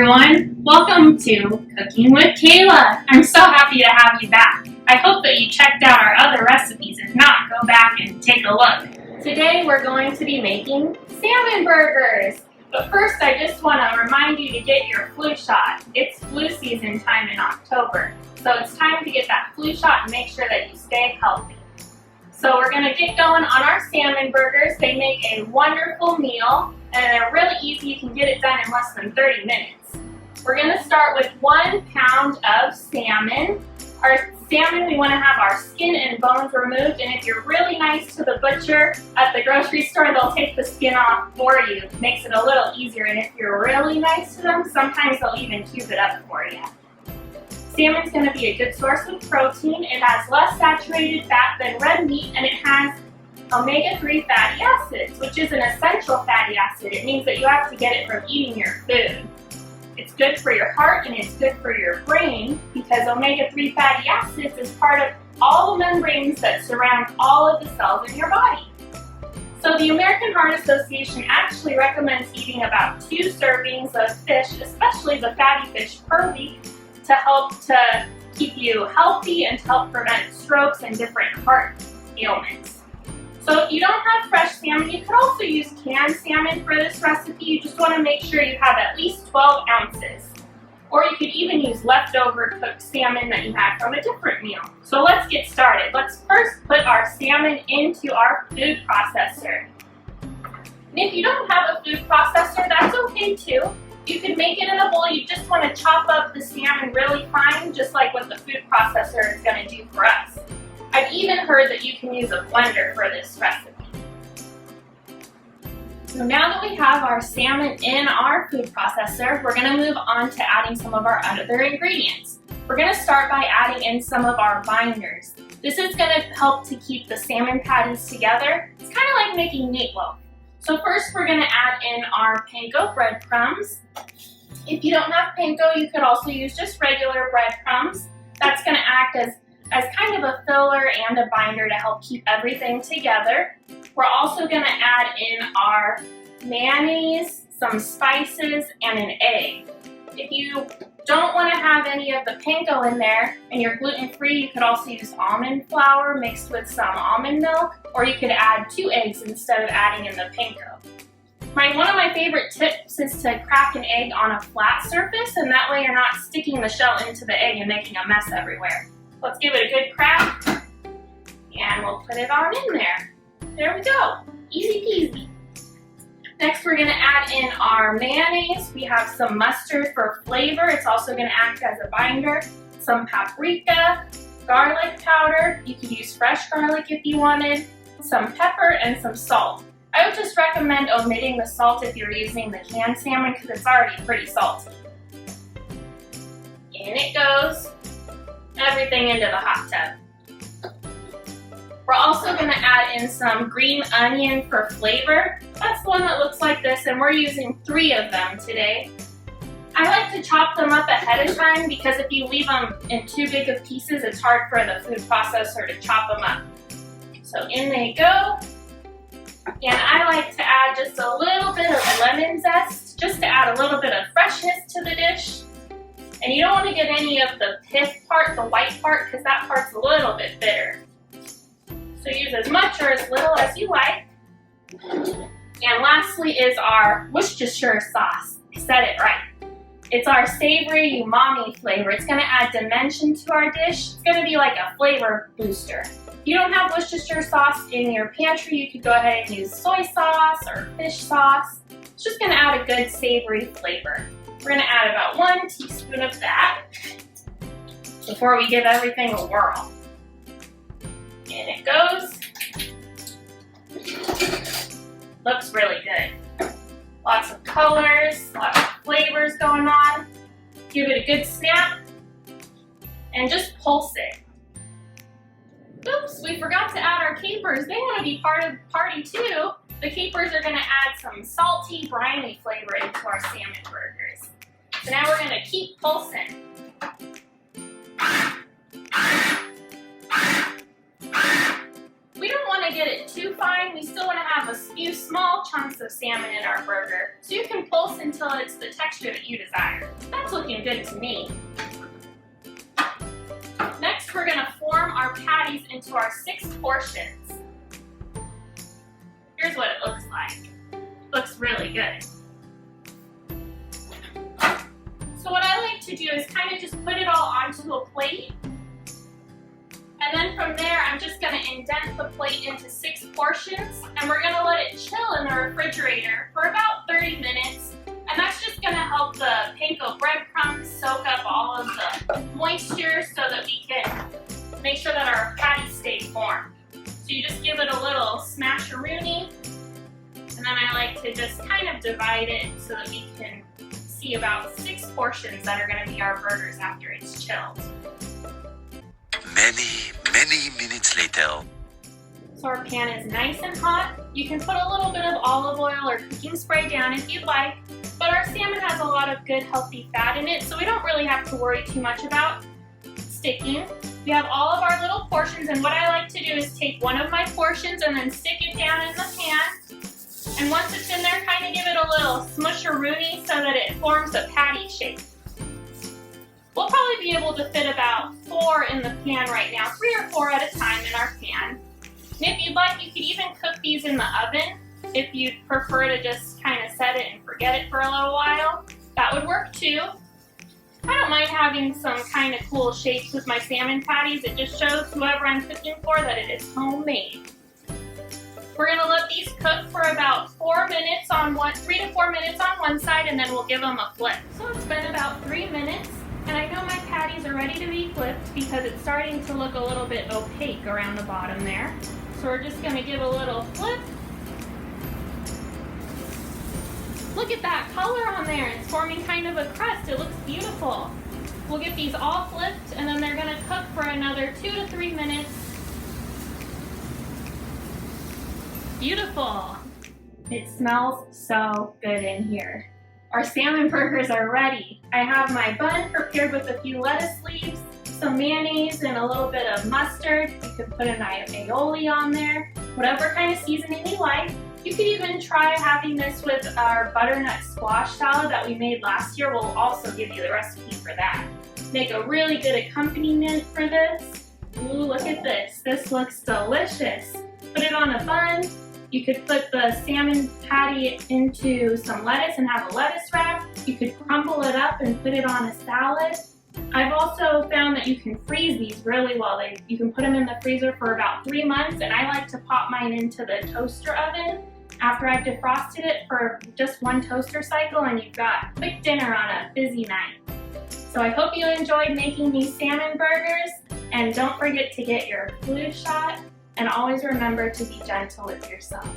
everyone. Welcome to Cooking with Kayla. I'm so happy to have you back. I hope that you checked out our other recipes. If not, go back and take a look. Today we're going to be making salmon burgers. But first, I just want to remind you to get your flu shot. It's flu season time in October. So it's time to get that flu shot and make sure that you stay healthy. So we're going to get going on our salmon burgers. They make a wonderful meal and they're really easy. You can get it done in less than 30 minutes. We're going to start with 1 pound of salmon. Our salmon, we want to have our skin and bones removed, and if you're really nice to the butcher at the grocery store, they'll take the skin off for you. It makes it a little easier, and if you're really nice to them, sometimes they'll even cube it up for you. Salmon's going to be a good source of protein. It has less saturated fat than red meat, and it has omega-3 fatty acids, which is an essential fatty acid. It means that you have to get it from eating your food. It's good for your heart and it's good for your brain because omega-3 fatty acids is part of all the membranes that surround all of the cells in your body. So the American Heart Association actually recommends eating about 2 servings of fish, especially the fatty fish, per week to help to keep you healthy and to help prevent strokes and different heart ailments. So if you don't have fresh salmon, you could also use canned salmon for this recipe. You just want to make sure you have at least 12 ounces. Or you could even use leftover cooked salmon that you had from a different meal. So let's get started. Let's first put our salmon into our food processor. And if you don't have a food processor, that's okay too. You can make it in a bowl. You just want to chop up the salmon really fine, just like what the food processor is going to do for us. I've even heard that you can use a blender for this recipe. So now that we have our salmon in our food processor, we're going to move on to adding some of our other ingredients. We're going to start by adding in some of our binders. This is going to help to keep the salmon patties together. It's kind of like making meatloaf. So first we're going to add in our panko breadcrumbs. If you don't have panko, you could also use just regular breadcrumbs. That's going to act as kind of a filler and a binder to help keep everything together. We're also going to add in our mayonnaise, some spices, and an egg. If you don't want to have any of the panko in there and you're gluten-free, you could also use almond flour mixed with some almond milk, or you could add 2 eggs instead of adding in the panko. One of my favorite tips is to crack an egg on a flat surface, and that way you're not sticking the shell into the egg and making a mess everywhere. Let's give it a good crack, and we'll put it on in there. There we go, easy peasy. Next we're going to add in our mayonnaise. We have some mustard for flavor. It's also going to act as a binder. Some paprika, garlic powder. You could use fresh garlic if you wanted. Some pepper and some salt. I would just recommend omitting the salt if you're using the canned salmon because it's already pretty salty. In it goes. Everything into the hot tub. We're also going to add in some green onion for flavor. That's the one that looks like this, and we're using 3 of them today. I like to chop them up ahead of time because if you leave them in too big of pieces, it's hard for the food processor to chop them up. So in they go. And I like to add just a little bit of lemon zest, just to add a little bit of freshness to the dish. And you don't want to get any of the pith part, the white part, because that part's a little bit bitter. So use as much or as little as you like. And lastly is our Worcestershire sauce. I said it right. It's our savory umami flavor. It's going to add dimension to our dish. It's going to be like a flavor booster. If you don't have Worcestershire sauce in your pantry, you could go ahead and use soy sauce or fish sauce. It's just going to add a good savory flavor. We're going to add about 1 teaspoon of that before we give everything a whirl. In it goes. Looks really good. Lots of colors, lots of flavors going on. Give it a good snap and just pulse it. Oops, we forgot to add our capers. They want to be part of the party too. The capers are going to add some salty, briny flavor into our salmon burgers. So now we're going to keep pulsing. We don't want to get it too fine. We still want to have a few small chunks of salmon in our burger, so you can pulse until it's the texture that you desire. That's looking good to me. Next, we're gonna form our patties into our 6 portions. Here's what it looks like. It looks really good. So what I like to do is kind of just put it all onto a plate. And then from there, I'm just gonna indent the plate into 6 portions, and we're gonna let it chill in the refrigerator for about 30 minutes. And that's just gonna help the panko breadcrumbs soak up all of the moisture so that we can make sure that our patties stay formed. So you just give it a little smash-a-rooney, and then I like to just kind of divide it so that we can see about 6 portions that are gonna be our burgers after it's chilled. Many minutes later. So our pan is nice and hot. You can put a little bit of olive oil or cooking spray down if you'd like, but our salmon has a lot of good healthy fat in it, so we don't really have to worry too much about sticking. We have all of our little portions, and what I like to do is take one of my portions and then stick it down in the pan. And once it's in there, kind of give it a little smush-a-rooney so that it forms a patty shape. We'll probably be able to fit about 4 in the pan right now, 3 or 4 at a time in our pan. And if you'd like, you could even cook these in the oven if you'd prefer to just kind of set it and forget it for a little while. That would work too. I don't mind having some kind of cool shapes with my salmon patties. It just shows whoever I'm cooking for that it is homemade. We're gonna let these cook for about 3 to 4 minutes on one side, and then we'll give them a flip. So it's been about 3 minutes, and I know my patties are ready to be flipped because it's starting to look a little bit opaque around the bottom there. So we're just gonna give a little flip. Look at that color on there. It's forming kind of a crust. It looks beautiful. We'll get these all flipped, and then they're gonna cook for another 2 to 3 minutes. Beautiful. It smells so good in here. Our salmon burgers are ready. I have my bun prepared with a few lettuce leaves, some mayonnaise, and a little bit of mustard. You could put an aioli on there, whatever kind of seasoning you like. You could even try having this with our butternut squash salad that we made last year. We'll also give you the recipe for that. Make a really good accompaniment for this. Ooh, look at this. This looks delicious. Put it on a bun. You could put the salmon patty into some lettuce and have a lettuce wrap. You could crumble it up and put it on a salad. I've also found that you can freeze these really well. You can put them in the freezer for about 3 months, and I like to pop mine into the toaster oven after I've defrosted it for just 1 toaster cycle, and you've got quick dinner on a busy night. So I hope you enjoyed making these salmon burgers, and don't forget to get your flu shot. And always remember to be gentle with yourself.